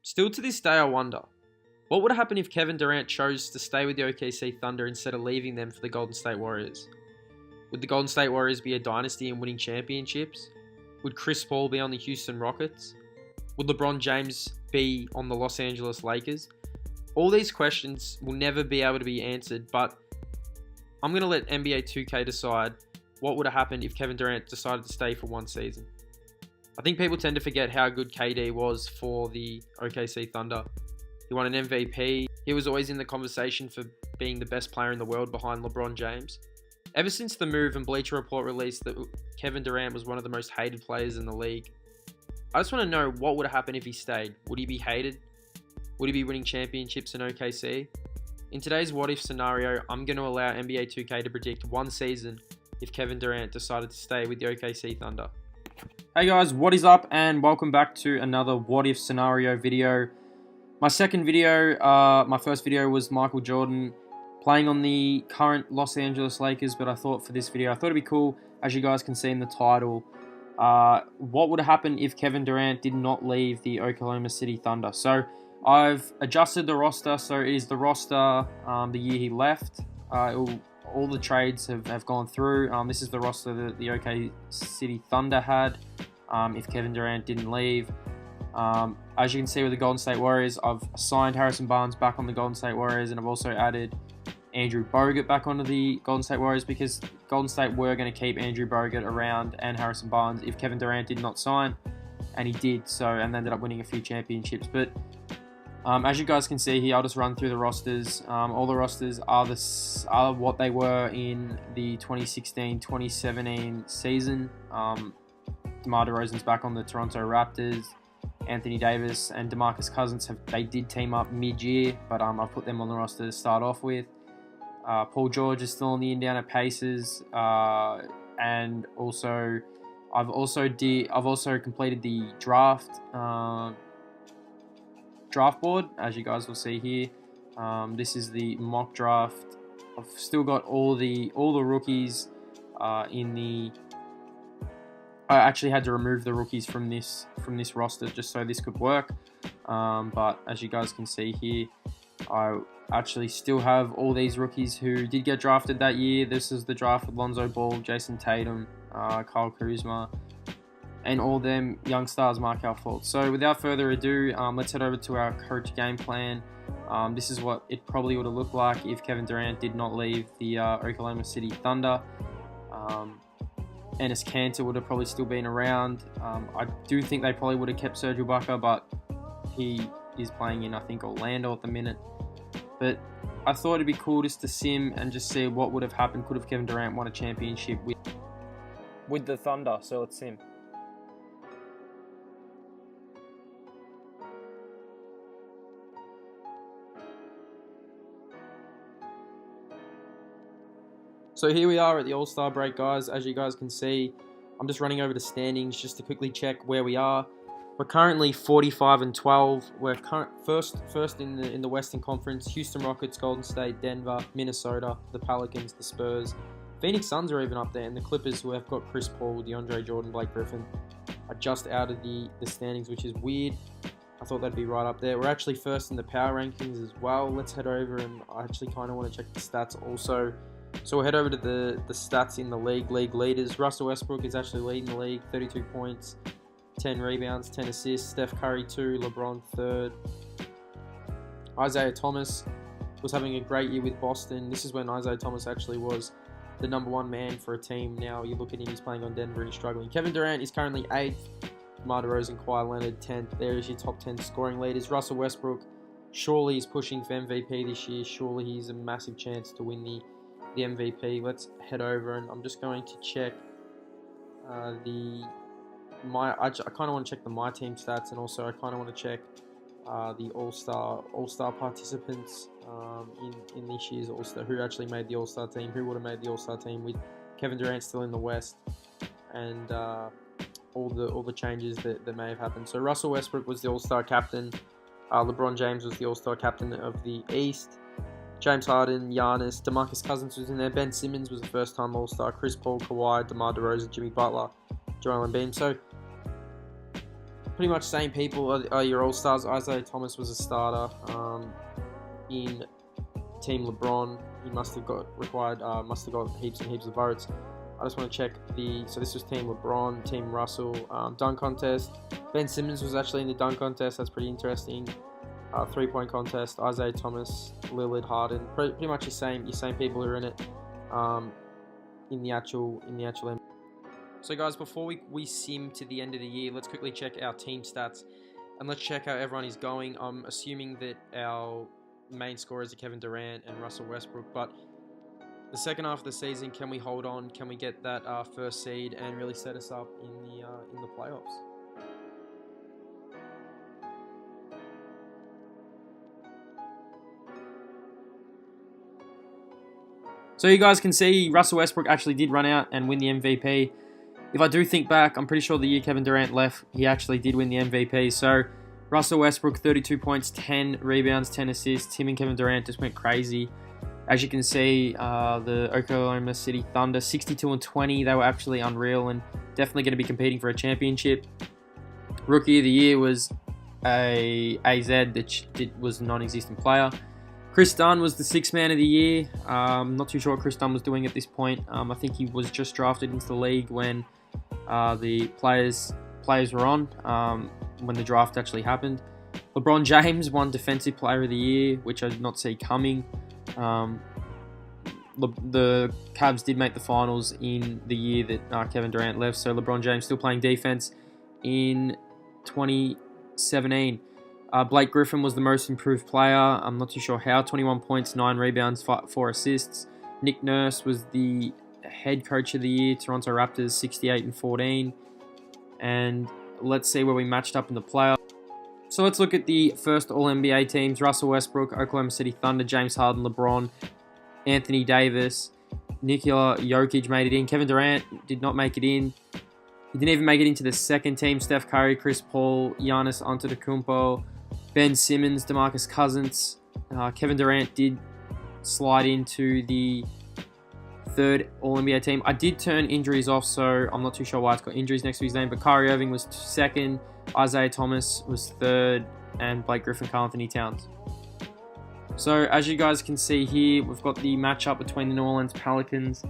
Still to this day, I wonder, what would happen if Kevin Durant chose to stay with the OKC Thunder instead of leaving them for the Golden State Warriors? Would the Golden State Warriors be a dynasty and winning championships? Would Chris Paul be on the Houston Rockets? Would LeBron James be on the Los Angeles Lakers? All these questions will never be able to be answered, but I'm going to let NBA 2K decide what would have happened if Kevin Durant decided to stay for one season. I think people tend to forget how good KD was for the OKC Thunder. He won an MVP. He was always in the conversation for being the best player in the world behind LeBron James. Ever since the move and Bleacher Report released that Kevin Durant was one of the most hated players in the league, I just want to know what would have happened if he stayed. Would he be hated? Would he be winning championships in OKC? In today's what if scenario, I'm going to allow NBA 2K to predict one season if Kevin Durant decided to stay with the OKC Thunder. Hey guys, what is up and welcome back to another what if scenario video. My second video, my first video was Michael Jordan playing on the current Los Angeles Lakers, but I thought for this video, I thought it'd be cool, as you guys can see in the title, what would happen if Kevin Durant did not leave the Oklahoma City Thunder. So I've adjusted the roster, so it is the roster the year he left. All the trades have gone through. This is the roster that the OK City Thunder had if Kevin Durant didn't leave. As you can see with the Golden State Warriors, I've signed Harrison Barnes back on the Golden State Warriors, and I've also added Andrew Bogut back onto the Golden State Warriors because Golden State were going to keep Andrew Bogut around and Harrison Barnes if Kevin Durant did not sign, and he did, so, and ended up winning a few championships. But as you guys can see here, I'll just run through the rosters. All the rosters are what they were in the 2016-2017 season. DeMar DeRozan's back on the Toronto Raptors. Anthony Davis and DeMarcus Cousins they did team up mid-year, but I've put them on the roster to start off with. Paul George is still on the Indiana Pacers, and also I've also completed the draft board, as you guys will see here. This is the mock draft. I've still got all the rookies in the. I actually had to remove the rookies from this roster just so this could work. But as you guys can see here, I actually still have all these rookies who did get drafted that year. This is the draft with Lonzo Ball, Jason Tatum, Kyle Kuzma, and all them young stars, Markelle Fultz. So without further ado, let's head over to our coach game plan. This is what it probably would have looked like if Kevin Durant did not leave the Oklahoma City Thunder. Enes Kanter would have probably still been around. I do think they probably would have kept Serge Ibaka, but he is playing in, I think, Orlando at the minute. But I thought it'd be cool just to sim and just see what would have happened. Could have Kevin Durant won a championship with the Thunder? So let's sim. So here we are at the All-Star break, guys. As you guys can see, I'm just running over the standings just to quickly check where we are. We're currently 45-12. We're first in the Western Conference. Houston Rockets, Golden State, Denver, Minnesota, the Pelicans, the Spurs. Phoenix Suns are even up there, and the Clippers, who have got Chris Paul, DeAndre Jordan, Blake Griffin, are just out of the standings, which is weird. I thought they'd be right up there. We're actually first in the power rankings as well. Let's head over, and I actually kind of want to check the stats also. So we'll head over to the stats in the league leaders. Russell Westbrook is actually leading the league, 32 points, 10 rebounds, 10 assists. Steph Curry 2, LeBron 3rd. Isaiah Thomas was having a great year with Boston. This is when Isaiah Thomas actually was the #1 man for a team. Now you look at him, he's playing on Denver and he's struggling. Kevin Durant is currently 8th. DeMar DeRozan, Kawhi Leonard 10th. There is your top 10 scoring leaders. Russell Westbrook surely he's pushing for MVP this year. Surely he's a massive chance to win the MVP. Let's head over, and I'm just going to check I kind of want to check the My Team stats, and also I kind of want to check the All-Star participants in this year's All-Star, who actually made the All-Star team, who would have made the All-Star team with Kevin Durant still in the West, and all the changes that may have happened. So Russell Westbrook was the All-Star captain. LeBron James was the All-Star captain of the East. James Harden, Giannis, DeMarcus Cousins was in there. Ben Simmons was a first-time All-Star. Chris Paul, Kawhi, DeMar DeRozan, Jimmy Butler, Joel Embiid. So pretty much same people are your all-stars. Isaiah Thomas was a starter in Team LeBron. He must have got heaps and heaps of votes. I just want to check so this was Team LeBron, Team Russell, dunk contest. Ben Simmons was actually in the dunk contest. That's pretty interesting. 3-point contest. Isaiah Thomas, Lillard, Harden. Pretty much your same people who are in it. In the actual NBA. So guys, before we sim to the end of the year, let's quickly check our team stats and let's check how everyone is going. I'm assuming that our main scorers are Kevin Durant and Russell Westbrook, but the second half of the season, can we hold on? Can we get that first seed and really set us up in the playoffs? So you guys can see Russell Westbrook actually did run out and win the MVP. If I do think back, I'm pretty sure the year Kevin Durant left, he actually did win the MVP. So Russell Westbrook, 32 points, 10 rebounds, 10 assists. Him and Kevin Durant just went crazy. As you can see, the Oklahoma City Thunder, 62-20. They were actually unreal and definitely going to be competing for a championship. Rookie of the year was a AZ that was a non-existent player. Chris Dunn was the sixth man of the year. Not too sure what Chris Dunn was doing at this point. I think he was just drafted into the league when the players were on, when the draft actually happened. LeBron James won Defensive Player of the Year, which I did not see coming. The Cavs did make the finals in the year that Kevin Durant left, so LeBron James still playing defense in 2017. Blake Griffin was the most improved player. I'm not too sure how. 21 points, 9 rebounds, 4 assists. Nick Nurse was the head coach of the year. Toronto Raptors, 68-14. And let's see where we matched up in the playoffs. So let's look at the first All-NBA teams. Russell Westbrook, Oklahoma City Thunder, James Harden, LeBron, Anthony Davis, Nikola Jokic made it in. Kevin Durant did not make it in. He didn't even make it into the second team. Steph Curry, Chris Paul, Giannis Antetokounmpo, Ben Simmons, DeMarcus Cousins. Kevin Durant did slide into the third All-NBA team. I did turn injuries off, so I'm not too sure why it's got injuries next to his name, but Kyrie Irving was second, Isaiah Thomas was third, and Blake Griffin, Karl Anthony Towns. So as you guys can see here, we've got the matchup between the New Orleans Pelicans.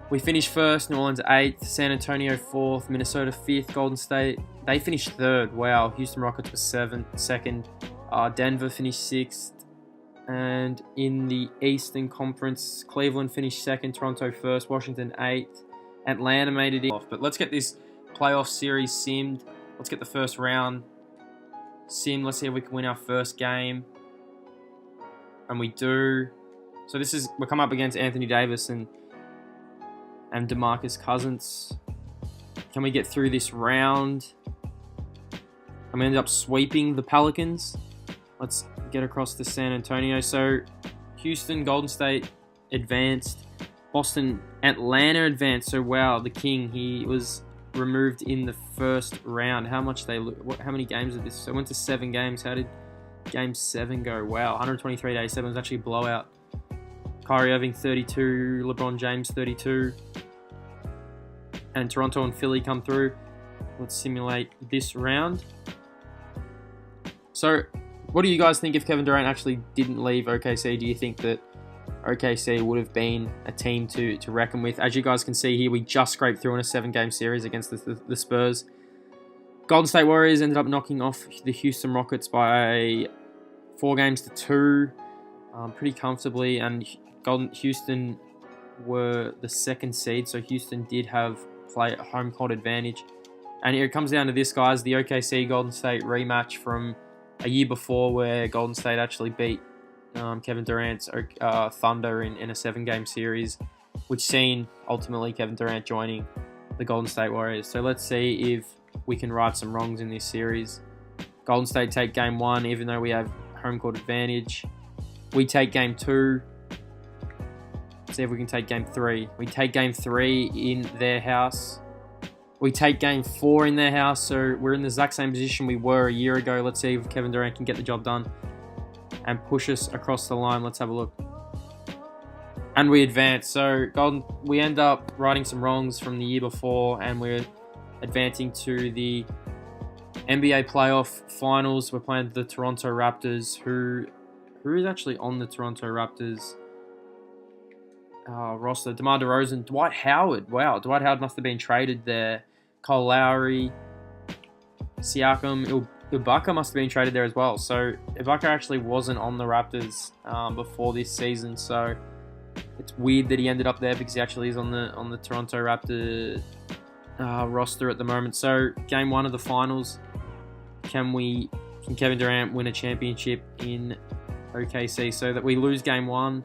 We finished first, New Orleans 8th, San Antonio 4th, Minnesota 5th, Golden State. They finished 3rd. Wow. Houston Rockets were 2nd. Denver finished 6th. And in the Eastern Conference, Cleveland finished 2nd, Toronto 1st, Washington 8th. Atlanta made it off. But let's get this playoff series simmed. Let's get the first round simmed. Let's see if we can win our first game. And we do. So we're coming up against Anthony Davis and DeMarcus Cousins. Can we get through this round? And we ended up sweeping the Pelicans. Let's get across to San Antonio. So Houston, Golden State advanced. Boston, Atlanta advanced. So wow, the King, he was removed in the first round. How many games did this? So it went to 7 games. How did Game 7 go? Wow, 123 days. 7 was actually a blowout. Kyrie Irving 32, LeBron James 32, and Toronto and Philly come through. Let's simulate this round. So, what do you guys think if Kevin Durant actually didn't leave OKC? Do you think that OKC would have been a team to reckon with? As you guys can see here, we just scraped through in a 7-game series against the Spurs. Golden State Warriors ended up knocking off the Houston Rockets by 4 games to 2, pretty comfortably, and Houston were the 2nd seed, so Houston did have home court advantage. And it comes down to this, guys, the OKC Golden State rematch from a year before, where Golden State actually beat Kevin Durant's Thunder in a 7-game series, which seen ultimately Kevin Durant joining the Golden State Warriors. So let's see if we can right some wrongs in this series. Golden State take Game 1, even though we have home court advantage. We take Game 2. See if we can take Game 3. We take Game 3 in their house. We take Game 4 in their house, so we're in the exact same position we were a year ago. Let's see if Kevin Durant can get the job done and push us across the line. Let's have a look. And we advance. So we end up righting some wrongs from the year before, and we're advancing to the NBA playoff finals. We're playing the Toronto Raptors. Who is actually on the Toronto Raptors roster? DeMar DeRozan, Dwight Howard. Wow, Dwight Howard must have been traded there. Kyle Lowry, Siakam, Ibaka must have been traded there as well. So Ibaka actually wasn't on the Raptors before this season. So it's weird that he ended up there because he actually is on the Toronto Raptor roster at the moment. So game 1 of the finals, can Kevin Durant win a championship in OKC? So that we lose game 1,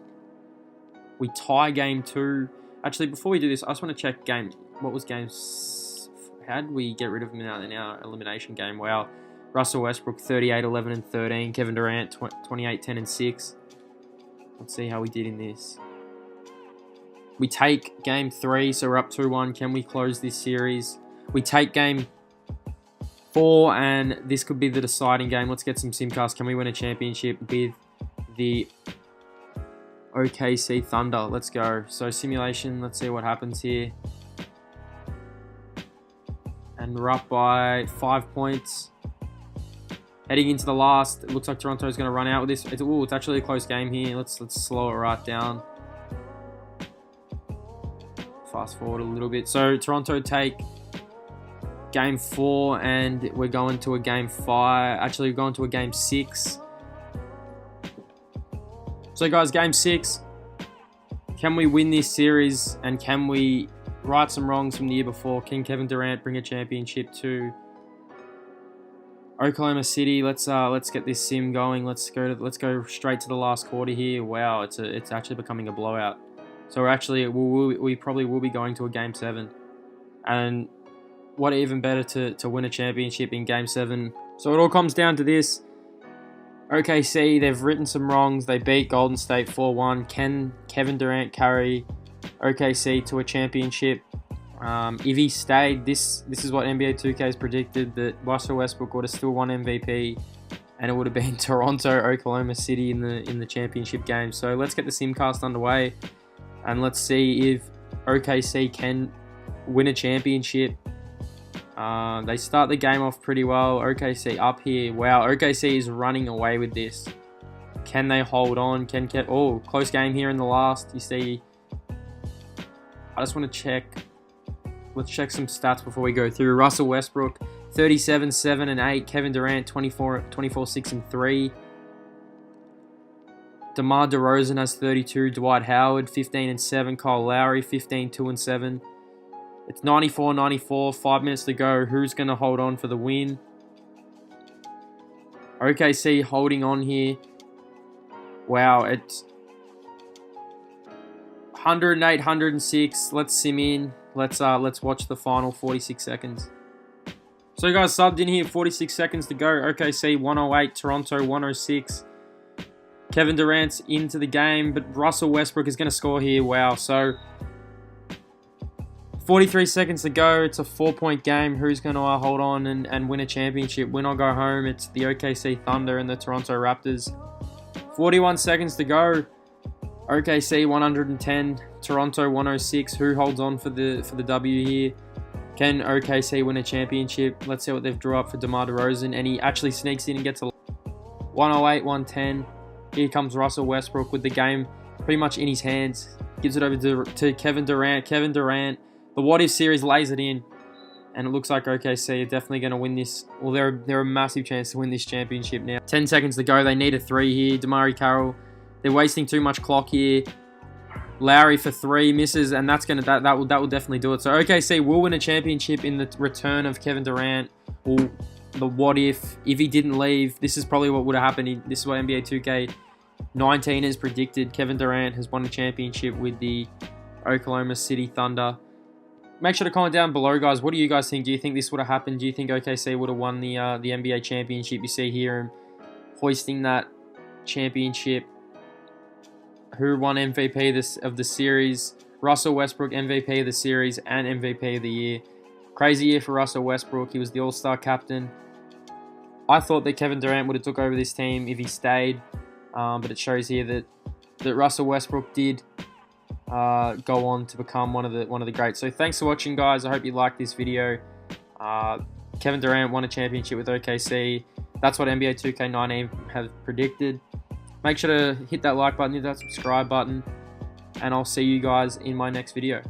we tie game 2. Actually, before we do this, I just want to check what was games. How did we get rid of him in our elimination game? Wow. Russell Westbrook 38, 11, and 13. Kevin Durant 28, 10, and 6. Let's see how we did in this. We take game 3, so we're up 2-1. Can we close this series? We take game 4, and this could be the deciding game. Let's get some simcasts. Can we win a championship with the OKC Thunder? Let's go. So simulation, let's see what happens here. And we're up by 5 points. Heading into the last, it looks like Toronto's going to run out with this. It's actually a close game here. Let's slow it right down. Fast forward a little bit. So Toronto take game 4, and we're going to a game 5. Actually, we're going to a game 6. So guys, game 6. Can we win this series, and can we right some wrongs from the year before? Can Kevin Durant bring a championship to Oklahoma City? Let's get this sim going. Let's go straight to the last quarter here. Wow, it's actually becoming a blowout. So we probably will be going to a game 7, and what even better to win a championship in game 7. So it all comes down to this. OKC, they've written some wrongs. They beat Golden State 4-1. Can Kevin Durant carry OKC to a championship? If he stayed, this is what NBA 2K has predicted, that Russell Westbrook would have still won MVP, and it would have been Toronto, Oklahoma City in the championship game. So let's get the simcast underway, and let's see if OKC can win a championship. They start the game off pretty well. OKC up here. Wow, OKC is running away with this. Can they hold on? Close game here in the last. You see, I just want to check. Let's check some stats before we go through. Russell Westbrook, 37, 7, and 8. Kevin Durant, 24, 6, and 3. DeMar DeRozan has 32. Dwight Howard, 15 and 7. Kyle Lowry, 15, 2, and 7. It's 94-94, 5 minutes to go. Who's going to hold on for the win? OKC holding on here. Wow, it's 108, 106. Let's sim in. Let's watch the final 46 seconds. So you guys subbed in here, 46 seconds to go. OKC 108, Toronto 106. Kevin Durant's into the game, but Russell Westbrook is going to score here. Wow, so 43 seconds to go. It's a 4-point game. Who's going to hold on and win a championship? Win or go home? It's the OKC Thunder and the Toronto Raptors. 41 seconds to go. OKC 110, Toronto 106. Who holds on for the W here? Can OKC win a championship? Let's see what they've drew up for DeMar DeRozan, and he actually sneaks in and gets a 108, 110. Here comes Russell Westbrook with the game pretty much in his hands. Gives it over to Kevin Durant. Kevin Durant, the what-if series lays it in, and it looks like OKC are definitely going to win this. Well, they're a massive chance to win this championship now. 10 seconds to go. They need a 3 here. DeMar Carroll. They're wasting too much clock here. Lowry for 3 misses, and that will definitely do it. So OKC will win a championship in the return of Kevin Durant. Well, the what if he didn't leave? This is probably what would have happened. This is what NBA 2K19 has predicted. Kevin Durant has won a championship with the Oklahoma City Thunder. Make sure to comment down below, guys. What do you guys think? Do you think this would have happened? Do you think OKC would have won the NBA championship? You see here him hoisting that championship. Who won MVP of the series? Russell Westbrook, MVP of the series and MVP of the year. Crazy year for Russell Westbrook. He was the All-Star captain. I thought that Kevin Durant would have took over this team if he stayed, but it shows here that Russell Westbrook did go on to become one of the greats. So thanks for watching, guys. I hope you liked this video. Kevin Durant won a championship with OKC. That's what NBA 2K19 have predicted. Make sure to hit that like button, hit that subscribe button, and I'll see you guys in my next video.